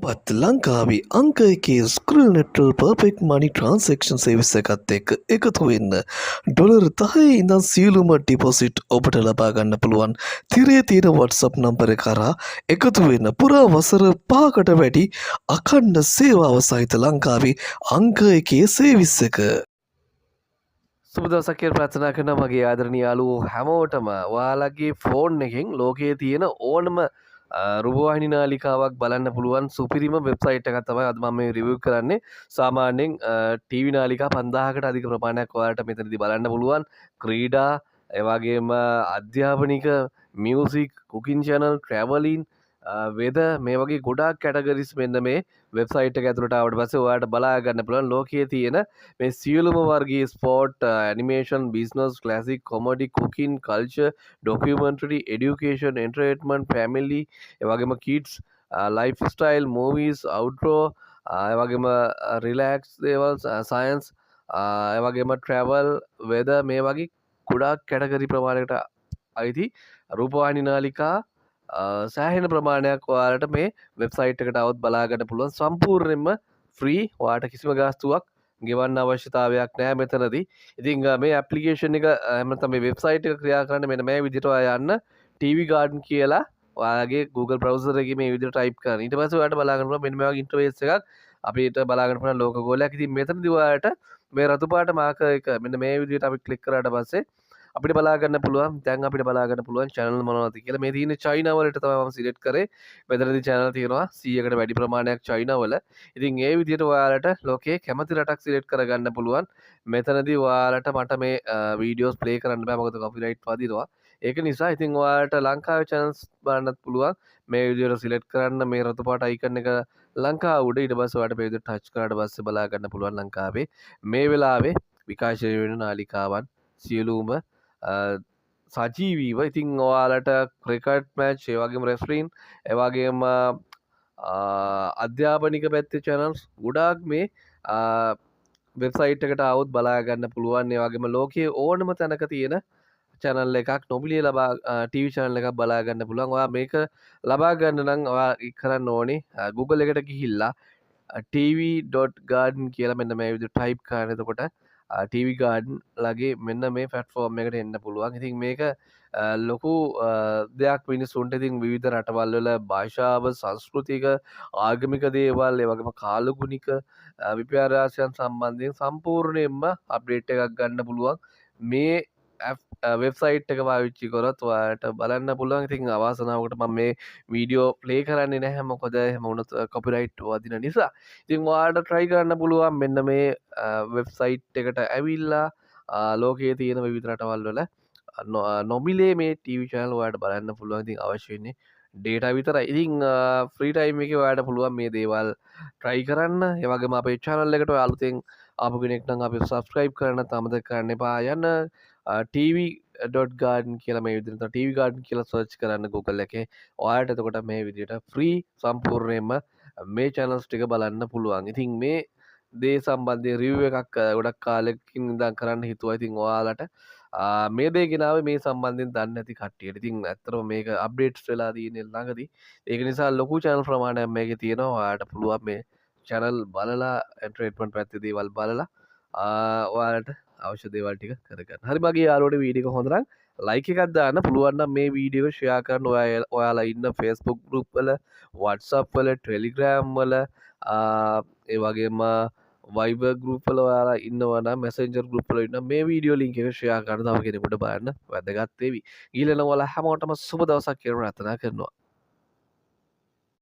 පත් ලංකාවේ අංක එකේ ස්ක්‍රීන් නෙට්වර් පර්ෆෙක්ට් මනි ට්‍රාන්සැක්ෂන් සර්විස් එකත් එක්ක එකතු වෙන්න ඩොලර් 10 ඉඳන් සියලුම ඩිපොසිට් ඔබට ලබා ගන්න පුළුවන් තිරේ තියෙන WhatsApp නම්බර එක කරා එකතු වෙන්න පුරා වසර 5කට වැඩි අඛණ්ඩ සේවාව සහිත ලංකාවේ අංක එකේ සර්විස් එක. සුබ දවසක් කියලා ප්‍රාර්ථනා කරනවා මගේ ආදරණීය යාළුවෝ හැමෝටම. ඔයාලගේ ෆෝන් එකෙන් ලෝකයේ තියෙන ඕනම රුපවාහිනී නාලිකාවක් බලන්න පුළුවන් සුපිරිම වෙබ්සයිට් එකක් තමයි අද මම මේ රිවිව් කරන්නේ. සාමාන්‍යයෙන් ටීවී නාලිකා 5000කට අධික ප්‍රමාණයක් ඔයාලට මෙතනදී බලන්න පුළුවන්. ක්‍රීඩා, ඒ වගේම අධ්‍යාපනික, මියුසික්, කුකින් channel, traveling, වෙද මේ වගේ ගොඩාක් කැටගරිස් මෙන්න මේ වෙබ්සයිට් එක ඇතුළට ආවට පස්සේ ඔයාලට බලා ගන්න පුළුවන් ලෝකයේ තියෙන මේ සියලුම වර්ගයේ sport, animation, business, classic, comedy, cooking, culture, documentary, education, entertainment, family, ඒ වගේම kids, life style, movies, outdoor, ඒ වගේම රිලැක්ස් දේවල්, සයන්ස්, ඒ වගේම ට්‍රැවල්, වෙදර් මේ වගේ ගොඩාක් කැටගරි ප්‍රමාණයකට අයිති රූපවාහිනී නාලිකා සෑහෙන ප්‍රමාණයක් ඔයාලට මේ වෙබ්සයිට් එකට આવත් බලාගන්න පුළුවන් සම්පූර්ණයෙන්ම ෆ්‍රී. ඔයාලට කිසිම ගාස්තුවක් ගෙවන්න අවශ්‍යතාවයක් නැහැ මෙතනදී. ඉතින් මේ ඇප්ලිකේෂන් එක එහෙම නැත්නම් මේ වෙබ්සයිට් එක ක්‍රියා කරන්න මෙන්න මේ විදිහට ඔයා යන්න TV Garden කියලා ඔයාගේ Google browser එකේ මේ විදිහට ටයිප් කරන්න. ඊට පස්සේ ඔයාලට බලා ගන්න පුළුවන් මෙන්න මේ වගේ ඉන්ටර්ෆේස් එකක් අපිට බලා ගන්න පුළුවන් ලෝක ගෝලයක්. ඉතින් මෙතනදී ඔයාලට මේ රතු පාට මාකර් එක මෙන්න මේ විදිහට අපි ක්ලික් කරාට පස්සේ අපිට බලාගන්න පුළුවන්. දැන් අපිට බලාගන්න පුළුවන් channel මොනවද කියලා. මේ තියෙන චයිනා වලට තමයි මම සිලෙක්ට් කරේ. මෙතනදී channel තියෙනවා 100කට වැඩි ප්‍රමාණයක් චයිනා වල. ඉතින් ඒ විදිහට ඔයාලට ලෝකයේ කැමති රටක් සිලෙක්ට් කරගන්න පුළුවන්. මෙතනදී ඔයාලට මට මේ වීඩියෝස් ප්ලේ කරන්න බෑ මොකද කොපිරයිට් වදිනවා. ඒක නිසා ඉතින් ඔයාලට ලංකාවේ channels බලන්නත් පුළුවන්. මේ විදිහට සිලෙක්ට් කරන්න මේ රතු පාට icon එක ලංකාව උඩ ඊට පස්සේ ඔයාලට මේ විදිහට ටච් කරාට පස්සේ බලා ගන්න පුළුවන් ලංකාවේ මේ වෙලාවේ විකාශනය වෙන නාලිකාවන් සියලුම සජීවීව. ඉතින් ඔයාලට ක්‍රිකට් මැච්, ඒ වගේම රෙස්ලින්, ඒ වගේම අධ්‍යාපනික පැත්තේ channels ගොඩාක් මේ වෙබ්සයිට් එකට આવුත් බලා ගන්න පුළුවන්. ඒ වගේම ලෝකයේ ඕනම තැනක තියෙන channel එකක් නොමිලේ ලබා TV channel එකක් බලා ගන්න පුළුවන්. ඔයා මේක ලබා ගන්න නම් ඔයා කරන්න ඕනේ Google එකට ගිහිල්ලා tv.garden කියලා මෙන්න මේ විදිහට ටයිප් කරන්න. එතකොට TV Garden ලගේ මෙන්න මේ ෆැට්ෆෝර්ම් එකට එන්න පුළුවන්. ඉතින් මේක ලොකු දෙයක් මිනිස්සුන්ට. ඉතින් විවිධ රටවල් වල භාෂාව, සංස්කෘතික, ආගමික දේවල්, ඒ වගේම කාලගුණික විපර්යාසයන් සම්බන්ධයෙන් සම්පූර්ණයෙන්ම අප්ඩේට් එකක් ගන්න පුළුවන්. මේ වෙබ්සයිට් එක පාවිච්චි කරොත් ඔයාලට බලන්න පුළුවන්. ඉතින් අවාසනාවකට මම මේ වීඩියෝ ප්ලේ කරන්නේ නැහැ මොකද එහෙම වුණොත් කොපිරයිට් වදින නිසා. ඉතින් ඔයාලට try කරන්න පුළුවන් මෙන්න මේ වෙබ්සයිට් එකට ඇවිල්ලා ලෝකයේ තියෙන විවිධ රටවල් වල නොමිලේ මේ TV channel ඔයාලට බලන්න පුළුවන්. ඉතින් අවශ්‍ය වෙන්නේ data විතරයි. ඉතින් free time එකේ ඔයාලට පුළුවන් මේ දේවල් try කරන්න. ඒ වගේම අපේ channel එකට ඔය අලුතෙන් ආපු කෙනෙක් නම් අපි subscribe කරන්න අමතක කරන්න එපා. යන්න tv.garden කියලා මේ විදිහට TV Garden කියලා search කරන්න Google එකේ. ඔයාලට එතකොට මේ විදිහට free සම්පූර්ණයෙන්ම මේ channels ටික බලන්න පුළුවන්. ඉතින් මේ දේ සම්බන්ධයෙන් review එකක් ගොඩක් කාලෙකින් ඉඳන් කරන්න හිතුවා. ඉතින් ඔයාලට මේ දේ ගෙනාවේ මේ සම්බන්ධයෙන් දන්නේ නැති කට්ටියට. ඉතින් ඇත්තටම මේක අප්ඩේට්ස් වෙලා තියෙන්නේ ළඟදී. ඒක නිසා ලොකු channel ප්‍රමාණයක් මේකේ තියෙනවා. ඔයාලට පුළුවන් මේ channel බලලා entertainment පැත්තේ දේවල් බලලා ඔයාලට අවශ්‍ය දේවල් ටික කරගන්න. හරි මගේ යාළුවෝට වීඩියෝ එක හොඳ නම් like එකක් දාන්න. පුළුවන් නම් මේ වීඩියෝ එක share කරන්න. ඔයාලා ඉන්න Facebook group වල, WhatsApp වල, Telegram වල, ඒ වගේම Viber group වල ඔයාලා ඉන්නවා නම් Messenger group වල ඉන්න මේ වීඩියෝ link එක share කරන්න තව කෙනෙකුට බලන්න වැදගත් වෙවි. ඊළඟ ඔයාලා හැමෝටම සුබ දවසක් කියලා ප්‍රාර්ථනා කරනවා.